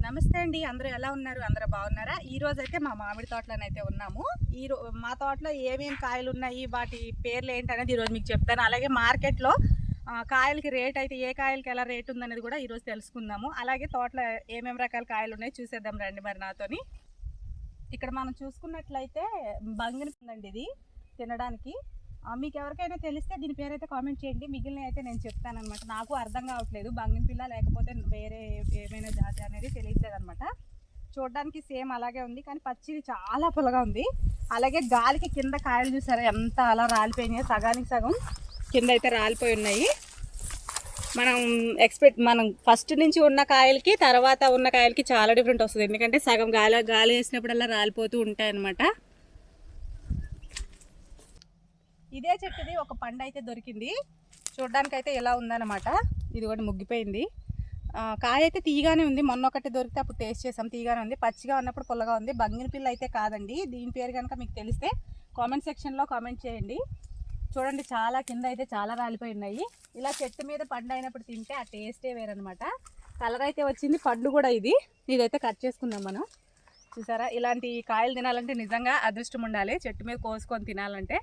నమస్తే అండి. అందరూ ఎలా ఉన్నారు? అందరూ బాగున్నారా? ఈ రోజు అయితే మా మామిడి తోటలోనైతే ఉన్నాము. మా తోటలో ఏమేమి కాయలు ఉన్నాయి, వాటి పేర్లు ఏంటనేది ఈరోజు మీకు చెప్తాను. అలాగే మార్కెట్లో కాయలకి రేట్ అయితే ఏ కాయలకి ఎలా రేట్ ఉందనేది కూడా ఈరోజు తెలుసుకుందాము. అలాగే తోటలో ఏమేమి రకాల కాయలు ఉన్నాయి చూసేద్దాం రండి మరి నాతోని. ఇక్కడ మనం చూసుకున్నట్లయితే బంగినపండు ఇది తినడానికి. మీకు ఎవరికైనా తెలిస్తే దీని పేరైతే కామెంట్ చేయండి. మిగిలిన అయితే నేను చెప్తానమాట. నాకు అర్థం కావట్లేదు బంగినపిల్ల లేకపోతే వేరే ఏమైనా జాతి అనేది తెలియట్లేదు అనమాట. చూడడానికి సేమ్ అలాగే ఉంది, కానీ పచ్చిది చాలా పుల్లగా ఉంది. అలాగే గాలికి కింద కాయలు చూసారా ఎంత అలా రాలిపోయినాయి, సగానికి సగం కింద అయితే రాలిపోయి ఉన్నాయి. మనం ఫస్ట్ నుంచి ఉన్న కాయలకి తర్వాత ఉన్న కాయలకి చాలా డిఫరెంట్ వస్తుంది. ఎందుకంటే సగం గాలి వేసినప్పుడల్లా రాలిపోతూ ఉంటాయి అన్నమాట. ఇదే చెట్టుది ఒక పండు అయితే దొరికింది. చూడడానికి అయితే ఎలా ఉందన్నమాట. ఇది కూడా ముగ్గిపోయింది. కాయ అయితే తీయగానే ఉంది. మొన్న ఒకటి దొరికితే అప్పుడు టేస్ట్ చేసాం, తీయగానే ఉంది. పచ్చిగా ఉన్నప్పుడు పుల్లగా ఉంది. బంగినపిల్ల అయితే కాదండి. దీని పేరు కనుక మీకు తెలిస్తే కామెంట్ సెక్షన్లో కామెంట్ చేయండి. చూడండి చాలా కింద అయితే చాలా రాలిపోయి ఉన్నాయి. ఇలా చెట్టు మీద పండు అయినప్పుడు తింటే ఆ టేస్టే వేరనమాట. కలర్ అయితే వచ్చింది. పండు కూడా ఇదైతే కట్ చేసుకుందాం మనం. చూసారా, ఇలాంటి కాయలు తినాలంటే నిజంగా అదృష్టం ఉండాలి. చెట్టు మీద కోసుకొని తినాలంటే.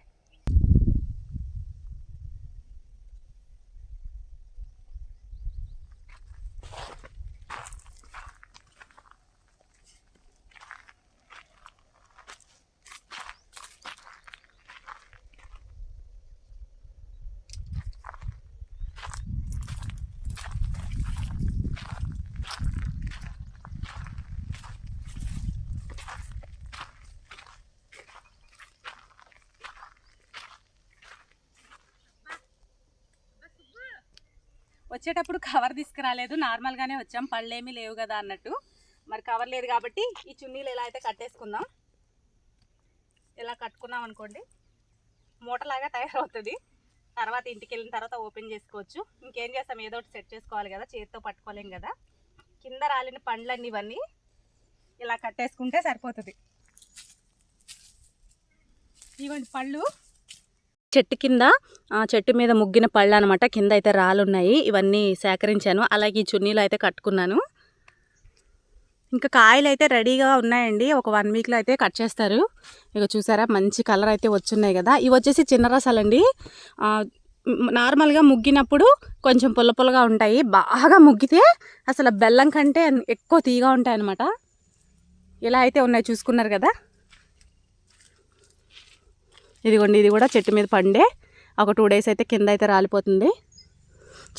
వచ్చేటప్పుడు కవర్ తీసుకురాలేదు, నార్మల్గానే వచ్చాం. పళ్ళేమీ లేవు కదా అన్నట్టు. మరి కవర్ లేదు కాబట్టి ఈ చున్నీలు ఎలా అయితే కట్టేసుకుందాం. ఇలా కట్టుకున్నాం అనుకోండి మూటలాగా తయారవుతుంది. తర్వాత ఇంటికి వెళ్ళిన తర్వాత ఓపెన్ చేసుకోవచ్చు. ఇంకేం చేస్తాం, ఏదో ఒకటి సెట్ చేసుకోవాలి కదా, చేతితో పట్టుకోలేం కదా. కింద రాలిన పండ్లన్నీ ఇవన్నీ ఇలా కట్టేసుకుంటే సరిపోతుంది. ఇవ్వండి పళ్ళు. చెట్టు కింద చెట్టు మీద ముగ్గిన పళ్ళు అనమాట. కింద అయితే రాళ్ళు ఉన్నాయి. ఇవన్నీ సేకరించాను. అలాగే ఈ చున్నీలు అయితే కట్టుకున్నాను. ఇంకా కాయలు అయితే రెడీగా ఉన్నాయండి. ఒక 1 వీక్లో అయితే కట్ చేస్తారు. ఇక చూసారా మంచి కలర్ అయితే వచ్చున్నాయి కదా. ఇవి వచ్చేసి చిన్న రసాలండి. నార్మల్గా ముగ్గినప్పుడు కొంచెం పుల్ల పుల్లగా ఉంటాయి. బాగా ముగ్గితే అసలు బెల్లం కంటే ఎక్కువ తీగా ఉంటాయి అన్నమాట. ఇలా అయితే ఉన్నాయి, చూసుకున్నారు కదా. ఇదిగోండి, ఇది కూడా చెట్టు మీద పండే. ఒక 2 డేస్ అయితే కింద అయితే రాలిపోతుంది.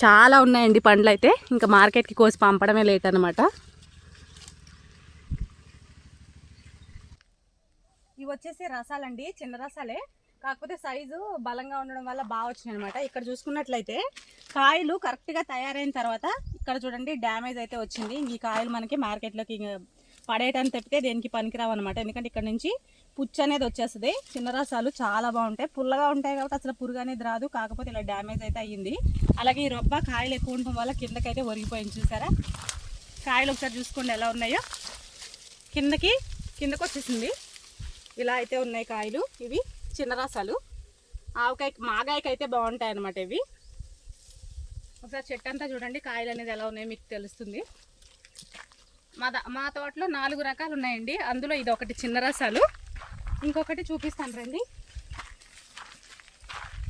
చాలా ఉన్నాయండి పండ్లు అయితే. ఇంకా మార్కెట్కి కోసి పంపడమే లేట్ అనమాట. ఇవి వచ్చేసి రసాలండి, చిన్న రసాలే. కాకపోతే సైజు బలంగా ఉండడం వల్ల బాగా వచ్చినాయి అనమాట. ఇక్కడ చూసుకున్నట్లయితే కాయలు కరెక్ట్గా తయారైన తర్వాత ఇక్కడ చూడండి డ్యామేజ్ అయితే వచ్చింది. ఈ కాయలు మనకి మార్కెట్లోకి పడేయటానికి తప్పితే దేనికి పనికిరావు అనమాట. ఎందుకంటే ఇక్కడ నుంచి పుచ్చు అనేది వచ్చేస్తుంది. చిన్న రసాలు చాలా బాగుంటాయి, పుల్లగా ఉంటాయి కాబట్టి అసలు పురుగు అనేది రాదు. కాకపోతే ఇలా డ్యామేజ్ అయితే అయ్యింది. అలాగే ఈ రొబ్బ కాయలు ఎక్కువ ఉండటం వల్ల కిందకైతే ఒరిగిపోయింది. చూసారా కాయలు ఒకసారి చూసుకోండి ఎలా ఉన్నాయో. కిందకి వచ్చేసింది. ఇలా అయితే ఉన్నాయి కాయలు. ఇవి చిన్న రసాలు. ఆవకాయ మాగాయకి అయితే బాగుంటాయి అన్నమాట ఇవి. ఒకసారి చెట్టు అంతా చూడండి కాయలు అనేది ఎలా ఉన్నాయో మీకు తెలుస్తుంది. మా తోటలో 4 రకాలు ఉన్నాయండి. అందులో ఇది ఒకటి చిన్న రసాలు. ఇంకొకటి చూపిస్తాను రండి.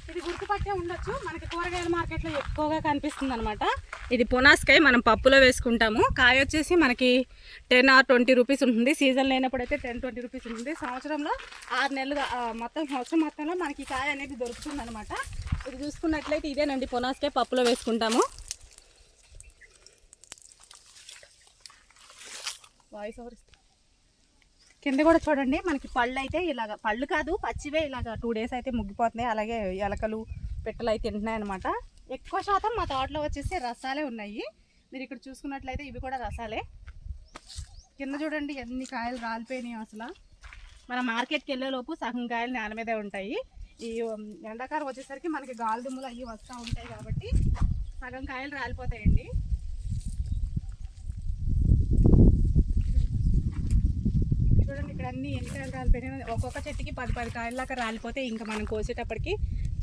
ఇది గుర్తుపట్టే ఉండొచ్చు, మనకి కూరగాయల మార్కెట్లో ఎక్కువగా కనిపిస్తుంది అనమాట. ఇది పునాస్కాయ, మనం పప్పులో వేసుకుంటాము. కాయ వచ్చేసి మనకి 10 or 20 రూపీస్ ఉంటుంది. సీజన్ లేనప్పుడు అయితే 10-20 రూపీస్ ఉంటుంది. సంవత్సరంలో 6 నెలలు సంవత్సరం మొత్తంలో మనకి కాయ అనేది దొరుకుతుంది అనమాట. ఇది చూసుకున్నట్లయితే ఇదేనండి పునాస్కాయ, పప్పులో వేసుకుంటాము. వాయిస్ ఓవర్ కింద కూడా చూడండి మనకి పళ్ళు అయితే ఇలాగ, పళ్ళు కాదు పచ్చివే, ఇలాగ 2 డేస్ అయితే ముగ్గిపోతున్నాయి. అలాగే ఎలకలు పిట్టలు అయితే తింటున్నాయి అనమాట. ఎక్కువ శాతం మా తోటలో వచ్చేసి రసాలే ఉన్నాయి. మీరు ఇక్కడ చూసుకున్నట్లయితే ఇవి కూడా రసాలే. కింద చూడండి ఎన్ని కాయలు రాలిపోయినాయి. అసలు మన మార్కెట్కి వెళ్ళేలోపు సగం కాయలు నేల మీదే ఉంటాయి. ఈ ఎండాకాలం వచ్చేసరికి మనకి గాలి దుమ్ములు అవి వస్తూ ఉంటాయి కాబట్టి సగం కాయలు రాలిపోతాయండి. చూడండి ఇక్కడ అన్ని ఎన్ని కాయలు రాలిపోయినాయి. ఒక్కొక్క చెట్టుకి 10 కాయల దాకా రాలిపోతే ఇంకా మనం కోసేటప్పటికి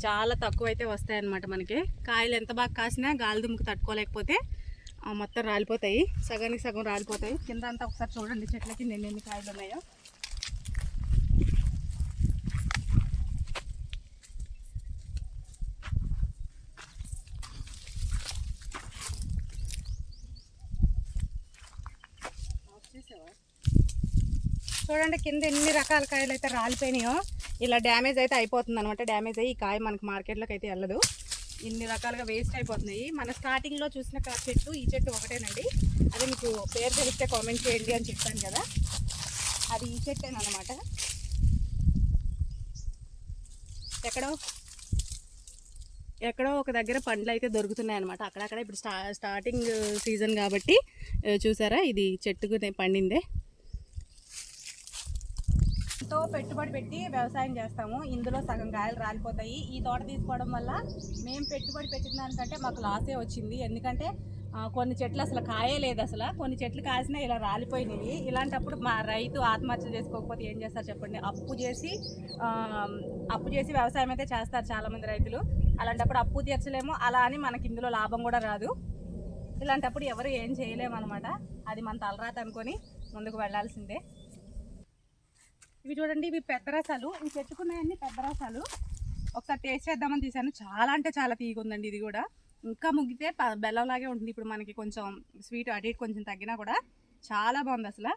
చాలా తక్కువ అయితే వస్తాయి అన్నమాట. మనకి కాయలు ఎంత బాగా కాసినా గాలి దుమ్ముకు తట్టుకోలేకపోతే మొత్తం రాలిపోతాయి, సగానికి సగం రాలిపోతాయి. కింద అంతా ఒకసారి చూడండి చెట్ల కింద ఎన్ని కాయలు ఉన్నాయో. చూడండి కింద ఎన్ని రకాల కాయలు అయితే రాలిపోయినాయో. ఇలా డ్యామేజ్ అయితే అయిపోతుంది అనమాట. డ్యామేజ్ అయ్యి ఈ కాయ మనకి మార్కెట్లోకి అయితే వెళ్ళదు. ఇన్ని రకాలుగా వేస్ట్ అయిపోతున్నాయి. మన స్టార్టింగ్లో చూసిన చెట్టు ఈ చెట్టు ఒకటేనండి. అదే మీకు పేరు తెలిస్తే కామెంట్ చేయండి అని చెప్పాను కదా, అది ఈ చెట్టేనమాట. ఎక్కడో ఒక దగ్గర పండ్లు అయితే దొరుకుతున్నాయి అనమాట. అక్కడక్కడ ఇప్పుడు స్టార్టింగ్ సీజన్ కాబట్టి చూసారా, ఇది చెట్టుకు పండిందే. ఎంతో పెట్టుబడి పెట్టి వ్యవసాయం చేస్తాము, ఇందులో సగం కాయలు రాలిపోతాయి. ఈ తోట తీసుకోవడం వల్ల మేము పెట్టుబడి పెట్టిన దానికంటే మాకు లాసే వచ్చింది. ఎందుకంటే కొన్ని చెట్లు అసలు కాయే లేదు, అసలు కొన్ని చెట్లు కాసినా ఇలా రాలిపోయినాయి. ఇలాంటప్పుడు మా రైతు ఆత్మహత్య చేసుకోకపోతే ఏం చేస్తారు చెప్పండి? అప్పు చేసి వ్యవసాయం అయితే చేస్తారు చాలామంది రైతులు. అలాంటప్పుడు అప్పు తీర్చలేము, అలా అని మనకి ఇందులో లాభం కూడా రాదు. ఇలాంటప్పుడు ఎవరు ఏం చేయలేము అనమాట. అది మన తలరాత అనుకొని ముందుకు వెళ్ళాల్సిందే. ఇవి చూడండి, ఇవి పెద్ద రసాలు. ఇవి చెట్టుకున్నాయన్నీ పెద్ద రసాలు. ఒకసారి టేస్ట్ చేద్దామని తీసాను. చాలా అంటే చాలా తీయగా ఉందండి. ఇది కూడా ఇంకా ముగ్గితే బెల్లంలాగే ఉంటుంది. ఇప్పుడు మనకి కొంచెం స్వీట్ అటు ఇటు కొంచెం తగ్గినా కూడా చాలా బాగుంది. అసలు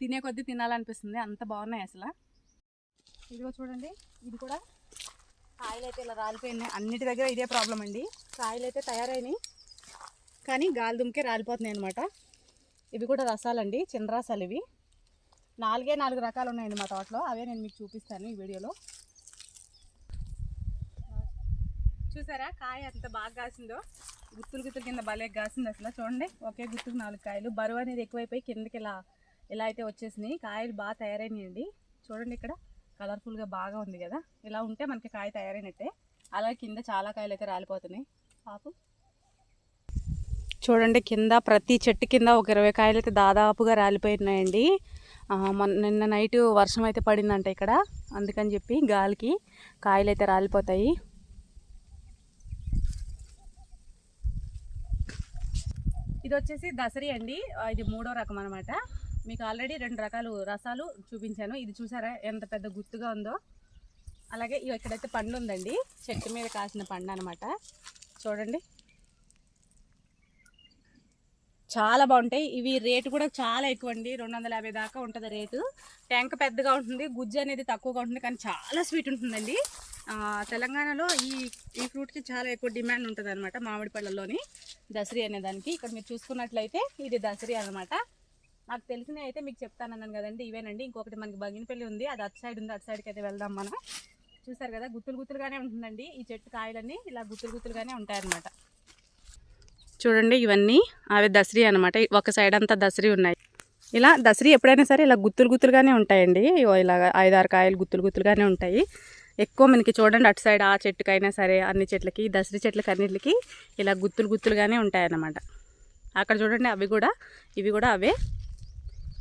తినే కొద్దీ తినాలనిపిస్తుంది, అంత బాగున్నాయి అసలు. ఇదిగో చూడండి, ఇది కూడా కాయలు అయితే ఇలా రాలిపోయినాయి. అన్నిటి దగ్గర ఇదే ప్రాబ్లం అండి. కాయలు అయితే తయారైనాయి కానీ గాలి దుమ్కే రాలిపోతున్నాయి అనమాట. ఇవి కూడా రసాలండి, చిన్న రసాలు. ఇవి 4 రకాలు ఉన్నాయండి మా తోటలో. అవే నేను మీకు చూపిస్తాను ఈ వీడియోలో. చూసారా కాయ ఎంత బాగా కాసిందో, గుత్తులు కింద భలే కాసింది అసలు. చూడండి, ఒకే గుత్తుకు 4 కాయలు. బరువు అనేది ఎక్కువైపోయి కిందకి ఇలా అయితే వచ్చేసినాయి. కాయలు బాగా తయారైనాయండి. చూడండి, ఇక్కడ కలర్ఫుల్గా బాగా ఉంది కదా. ఇలా ఉంటే మనకి కాయ తయారైనట్టే. అలాగే కింద చాలా కాయలు అయితే రాలిపోతున్నాయి. పాపు చూడండి, కింద ప్రతి చెట్టు కింద ఒక 20 కాయలు అయితే దాదాపుగా రాలిపోయినాయండి. నిన్న నైట్ వర్షం అయితే పడిందంట ఇక్కడ, అందుకని చెప్పి గాలికి కాయలు అయితే రాలిపోతాయి. ఇది వచ్చేసి దసరి అండి. ఇది 3వ రకం అనమాట. మీకు ఆల్రెడీ 2 రకాలు రసాలు చూపించాను. ఇది చూసారా ఎంత పెద్ద గుత్తుగా ఉందో. అలాగే ఇక్కడైతే పండు ఉందండి, చెట్టు మీద కాసిన పండు అనమాట. చూడండి, చాలా బాగుంటాయి ఇవి. రేటు కూడా చాలా ఎక్కువ అండి, 250 దాకా ఉంటుంది రేటు. ట్యాంక్ పెద్దగా ఉంటుంది, గుజ్జు అనేది తక్కువగా ఉంటుంది, కానీ చాలా స్వీట్ ఉంటుందండి. తెలంగాణలో ఈ ఫ్రూట్కి చాలా ఎక్కువ డిమాండ్ ఉంటుంది అనమాట. మామిడి పళ్ళల్లోని దసరి అనే దానికి. ఇక్కడ మీరు చూసుకున్నట్లయితే ఇది దసరి అనమాట. నాకు తెలిసినవి అయితే మీకు చెప్తానన్నాను కదండి, ఇవేనండి. ఇంకొకటి మనకి బంగినపల్లి ఉంది, అది అటు సైడ్ ఉంది. అటు సైడ్కి అయితే వెళ్దాం మనం. చూసారు కదా, గుత్తులుగానే ఉంటుందండి ఈ చెట్టు. కాయలన్నీ ఇలా గుత్తులుగానే ఉంటాయన్నమాట. చూడండి, ఇవన్నీ అవి దసరి అనమాట. ఒక సైడ్ అంతా దసరి ఉన్నాయి. ఇలా దసరి ఎప్పుడైనా సరే ఇలా గుత్తులుగానే ఉంటాయండి. ఇలా 5-6 కాయలు గుత్తులుగానే ఉంటాయి. ఎక్కువ మనకి చూడండి, అటు సైడ్ ఆ చెట్టుకైనా సరే అన్ని చెట్లకి, దసరి చెట్లకి అన్నిటికి ఇలా గుత్తులుగానే ఉంటాయన్నమాట. అక్కడ చూడండి, ఇవి కూడా అవే.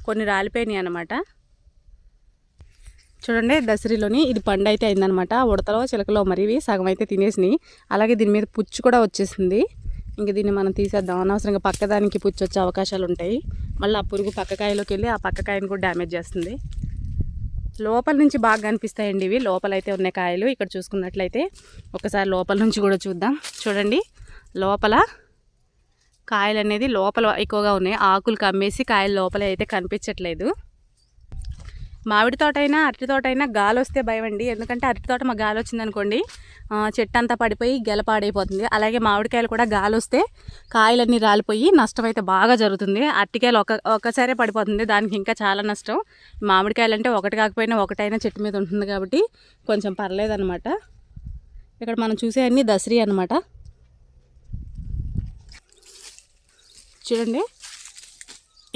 కొన్ని రాలిపోయినాయి అన్నమాట. చూడండి, దసరిలోని ఇది పండు అయితే అయిందనమాట. ఉడతలో చిలకలో మరి ఇవి సగం అయితే తినేసినాయి. అలాగే దీని మీద పుచ్చు కూడా వచ్చేసింది. ఇంక దీన్ని మనం తీసేద్దాం. అనవసరంగా పక్కదానికి పుచ్చు వచ్చే అవకాశాలు ఉంటాయి. మళ్ళీ ఆ పురుగు పక్కకాయలోకి వెళ్ళి ఆ పక్కకాయని కూడా డ్యామేజ్ చేస్తుంది. లోపల నుంచి బాగా కనిపిస్తాయండి ఇవి. లోపలైతే ఉన్నాయి కాయలు. ఇక్కడ చూసుకున్నట్లయితే ఒకసారి లోపల నుంచి కూడా చూద్దాం. చూడండి, లోపల కాయలు అనేది లోపల ఎక్కువగా ఉన్నాయి. ఆకులు కమ్మేసి కాయలు లోపల అయితే కనిపించట్లేదు. మామిడి తోట అయినా అరటి తోట అయినా గాలి వస్తే భయం అండి. ఎందుకంటే అరటి తోట మాకు గాలి వచ్చిందనుకోండి, చెట్టు అంతా పడిపోయి గెలపాడైపోతుంది. అలాగే మామిడికాయలు కూడా గాలి వస్తే కాయలన్నీ రాలిపోయి నష్టం అయితే బాగా జరుగుతుంది. అరటికాయలు ఒక్కసారే పడిపోతుంది, దానికి ఇంకా చాలా నష్టం. మామిడికాయలు అంటే ఒకటి కాకపోయినా ఒకటైనా చెట్టు మీద ఉంటుంది కాబట్టి కొంచెం పర్లేదన్నమాట. ఇక్కడ మనం చూసే అన్నీ దసరి అనమాట. చూడండి,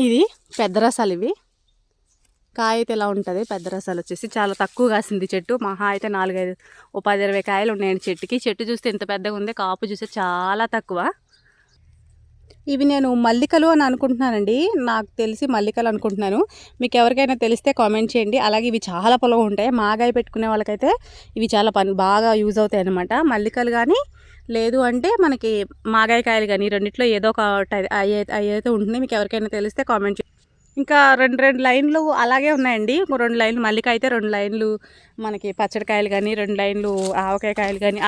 ఇది పెద్ద రసాలు. ఇవి కాయ అయితే ఇలా ఉంటుంది. పెద్ద రసాలు వచ్చేసి చాలా తక్కువ కాసింది చెట్టు. మహా అయితే 10-20 కాయలు ఉన్నాయండి చెట్టుకి. చెట్టు చూస్తే ఇంత పెద్దగా ఉంది, కాపు చూస్తే చాలా తక్కువ. ఇవి నేను మల్లికలు అని అనుకుంటున్నానండి. నాకు తెలిసి మల్లికలు అనుకుంటున్నాను. మీకు ఎవరికైనా తెలిస్తే కామెంట్ చేయండి. అలాగే ఇవి చాలా పొలం ఉంటాయి. మాగాయ పెట్టుకునే వాళ్ళకైతే ఇవి చాలా బాగా యూజ్ అవుతాయి అన్నమాట. మల్లికలు కానీ లేదు అంటే మనకి మాగాయ కాయలు కానీ రెండిట్లో ఏదో ఒక అయితే ఉంటుంది. మీకు ఎవరికైనా తెలిస్తే కామెంట్ చేయండి. ఇంకా రెండు లైన్లు అలాగే ఉన్నాయండి. 2 లైన్లు మల్లిక అయితే 2 లైన్లు మనకి పచ్చడికాయలు కానీ 2 లైన్లు ఆవకాయ కాయలు కానీ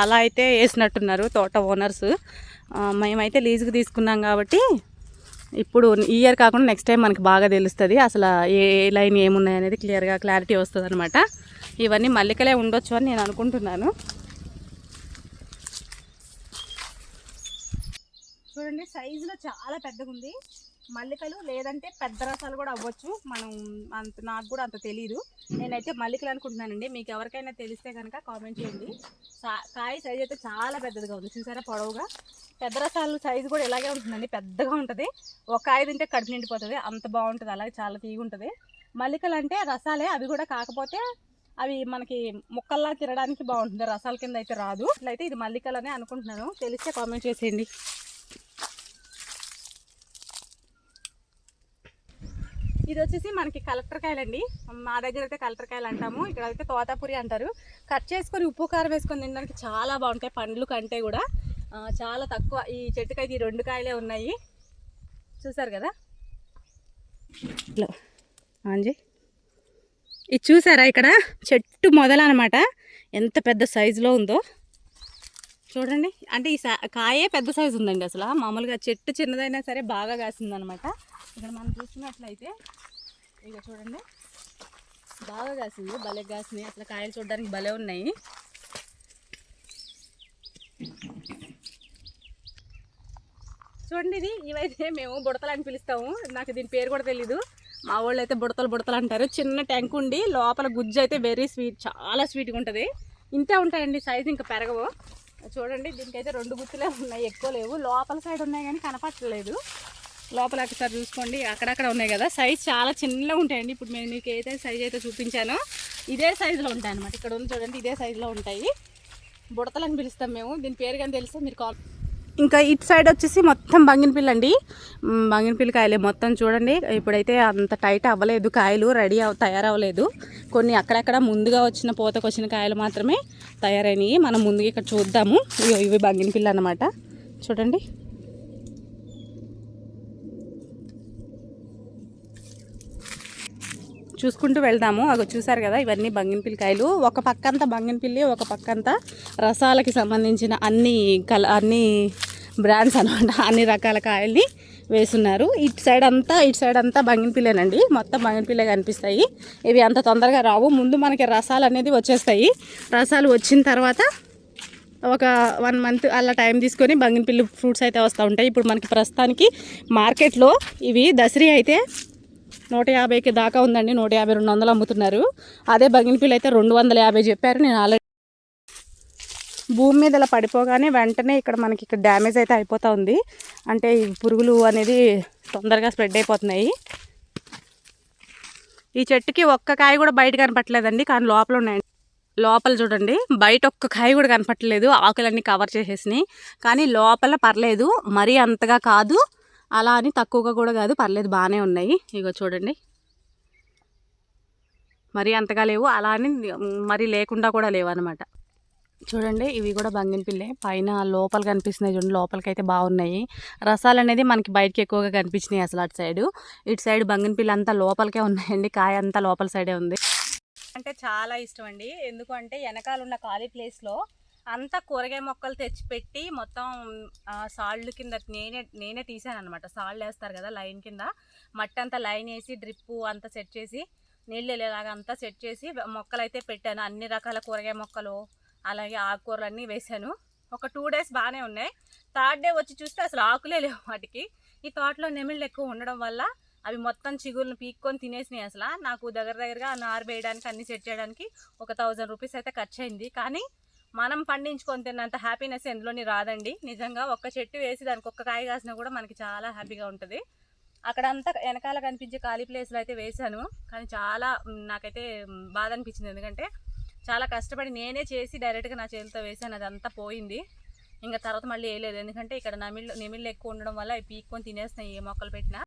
అలా అయితే వేసినట్టున్నారు తోట ఓనర్స్. మేమైతే లీజుకి తీసుకున్నాం కాబట్టి ఇప్పుడు ఈ ఇయర్ కాకుండా నెక్స్ట్ టైం మనకి బాగా తెలుస్తుంది అసలు ఏ లైన్ ఏమున్నాయి అనేది క్లారిటీ వస్తుంది అనమాట. ఇవన్నీ మల్లికలే ఉండొచ్చు అని నేను అనుకుంటున్నాను. చూడండి సైజులో చాలా పెద్దగా ఉంది మల్లికలు, లేదంటే పెద్ద రసాలు కూడా అవ్వచ్చు. నాకు కూడా అంత తెలియదు. నేనైతే మల్లికలు అనుకుంటున్నానండి. మీకు ఎవరికైనా తెలిస్తే కనుక కామెంట్ చేయండి. కాయ సైజు అయితే చాలా పెద్దదిగా ఉంది, చూసారా పొడవుగా. పెద్ద రసాలు సైజు కూడా ఇలాగే ఉంటుందండి, పెద్దగా ఉంటుంది. ఒక కాయ తింటే కడుపు నిండిపోతుంది, అంత బాగుంటుంది. అలాగే చాలా తీగుంటుంది. మల్లికలు అంటే రసాలే, అవి కూడా కాకపోతే అవి మనకి ముక్కల్లా తినడానికి బాగుంటుంది, రసాల కింద అయితే రాదు. ఇట్లయితే ఇది మల్లికలు అనే అనుకుంటున్నాను, తెలిస్తే కామెంట్ చేసేయండి. ఇది వచ్చేసి మనకి కలెక్టర్ కాయలండి. మా దగ్గర అయితే కలెక్టర్ కాయలు అంటాము, ఇక్కడ అయితే తోతాపురి అంటారు. కట్ చేసుకొని ఉప్పు కారం వేసుకొని తినడానికి చాలా బాగుంటాయి, పండ్లు కంటే కూడా చాలా తక్కువ. ఈ చెట్టుకైతే ఈ 2 కాయలే ఉన్నాయి, చూసారు కదా. అంజీ ఇది చూసారా, ఇక్కడ చెట్టు మొదలనమాట ఎంత పెద్ద సైజులో ఉందో చూడండి. అంటే ఈ కాయే పెద్ద సైజు ఉందండి. అసలు మామూలుగా చెట్టు చిన్నదైనా సరే బాగా కాసిందనమాట. ఇక్కడ మనం చూస్తున్నట్లయితే ఇక చూడండి బాగా కాసింది, భలే కాసినాయి. అసలు కాయలు చూడడానికి భలే ఉన్నాయి. చూడండి ఇవైతే మేము బుడతలు అని పిలుస్తాము, నాకు దీని పేరు కూడా తెలీదు. మా వాళ్ళు అయితే బుడతలు అంటారు. చిన్న ట్యాంక్ ఉండి లోపల గుజ్జు అయితే వెరీ స్వీట్, చాలా స్వీట్గా ఉంటుంది. ఇంతే ఉంటాయండి, సైజు ఇంకా పెరగవు. చూడండి దీనికైతే 2 గుత్తులే ఉన్నాయి, ఎక్కువ లేవు. లోపల సైడ్ ఉన్నాయి కానీ కనపట్టలేదు. లోపల ఒకసారి చూసుకోండి, అక్కడక్కడ ఉన్నాయి కదా. సైజ్ చాలా చిన్నగా ఉంటాయండి. ఇప్పుడు నేను మీకు ఏదైతే సైజ్ అయితే చూపించానో ఇదే సైజులో ఉంటాయి అనమాట. ఇక్కడ ఉంది చూడండి, ఇదే సైజులో ఉంటాయి. బుడతలు అని పిలుస్తాం మేము, దీని పేరు కానీ తెలిస్తే మీరు ఇంకా ఇటు సైడ్ వచ్చేసి మొత్తం బంగినపిల్ల అండి. బంగినపిల్ల కాయలే మొత్తం చూడండి. ఇప్పుడైతే అంత టైట్ అవ్వలేదు, కాయలు తయారవ్వలేదు. కొన్ని అక్కడక్కడ ముందుగా వచ్చిన పూతకు వచ్చిన కాయలు మాత్రమే తయారైనవి. మనం ముందుగా ఇక్కడ చూద్దాము. ఇవి బంగినపిల్ల అన్నమాట. చూడండి చూసుకుంటూ వెళ్దాము. అవి చూసారు కదా, ఇవన్నీ బంగినపిల్ల కాయలు. ఒక పక్కంతా బంగినపిల్లి, ఒక పక్కంతా రసాలకి సంబంధించిన అన్ని బ్రాండ్స్ అనమాట, అన్ని రకాల కాయల్ని వేస్తున్నారు. ఇటు సైడ్ అంతా బంగినపిల్లేనండి, మొత్తం బంగినపిల్లే కనిపిస్తాయి. ఇవి అంత తొందరగా రావు, ముందు మనకి రసాలు అనేది వచ్చేస్తాయి. రసాలు వచ్చిన తర్వాత ఒక 1 మంత్ అలా టైం తీసుకొని బంగినపిల్లి ఫ్రూట్స్ అయితే వస్తూ ఉంటాయి. ఇప్పుడు మనకి ప్రస్తుతానికి మార్కెట్లో ఇవి దసరి అయితే 150కి దాకా ఉందండి, 150-200 అమ్ముతున్నారు. అదే బంగినపిల్ల అయితే 250 చెప్పారు. నేను ఆల్రెడీ భూమి మీద ఇలా పడిపోగానే వెంటనే ఇక్కడ డ్యామేజ్ అయితే అయిపోతూ ఉంది. అంటే ఈ పురుగులు అనేది తొందరగా స్ప్రెడ్ అయిపోతున్నాయి. ఈ చెట్టుకి ఒక్క కాయ కూడా బయట కనపట్టలేదండి, కానీ లోపల ఉన్నాయండి. లోపల చూడండి, బయట ఒక్క కాయ కూడా కనపట్టలేదు, ఆకులన్నీ కవర్ చేసేసినాయి. కానీ లోపల పర్లేదు, మరీ అంతగా కాదు, అలా అని తక్కువగా కూడా కాదు, పర్లేదు బాగానే ఉన్నాయి. ఇగో చూడండి, మరీ అంతగా లేవు, అలా అని మరీ లేకుండా కూడా లేవు అనమాట. చూడండి ఇవి కూడా బంగినపిల్లే, పైన లోపల కనిపిస్తున్నాయి చూడండి, లోపలికైతే బాగున్నాయి. రసాలు అనేది మనకి బయటకి ఎక్కువగా కనిపించినాయి. అసలు ఇటు సైడ్ బంగినపిల్ల అంతా లోపలికే ఉన్నాయండి, కాయ అంతా లోపల సైడే ఉంది. అంటే చాలా ఇష్టం అండి, ఎందుకంటే వెనకాల ఉన్న ఖాళీ ప్లేస్లో అంతా కూరగాయ మొక్కలు తెచ్చిపెట్టి మొత్తం సాళ్ళు కింద నేనే తీసాను అనమాట. సాళ్ళు వేస్తారు కదా లైన్ కింద, మట్టి అంతా లైన్ వేసి డ్రిప్పు అంతా సెట్ చేసి నీళ్ళు వెళ్ళేలాగా అంతా సెట్ చేసి మొక్కలు అయితే పెట్టాను. అన్ని రకాల కూరగాయ మొక్కలు అలాగే ఆకుకూరలు అన్నీ వేసాను. ఒక 2 days బాగానే ఉన్నాయి. 3rd day వచ్చి చూస్తే అసలు ఆకులే లేవు వాటికి. ఈ తోటలో నెమిళ్ళు ఎక్కువ ఉండడం వల్ల అవి మొత్తం చిగురులను పీక్కొని తినేసినాయి. అసలు నాకు దగ్గరగా నారు వేయడానికి అన్ని సెట్ చేయడానికి ఒక 1000 రూపీస్ అయితే ఖర్చు అయింది. కానీ మనం పండించుకొని తిన్నంత హ్యాపీనెస్ ఎందులోని రాదండి. నిజంగా ఒక్క చెట్టు వేసి దానికి ఒక్క కాయ కాసినా కూడా మనకి చాలా హ్యాపీగా ఉంటుంది. అక్కడంతా వెనకాల కనిపించే ఖాళీ ప్లేస్లో అయితే వేసాను, కానీ చాలా నాకైతే బాధ అనిపించింది. ఎందుకంటే చాలా కష్టపడి నేనే చేసి డైరెక్ట్గా నా చేతితో వేసాను, అదంతా పోయింది. ఇంకా తర్వాత మళ్ళీ వేయలేదు, ఎందుకంటే ఇక్కడ నెమిళ్ళు ఎక్కువ ఉండడం వల్ల అవి పీక్కొని తినేస్తున్నాయి ఏ మొక్కలు పెట్టినా.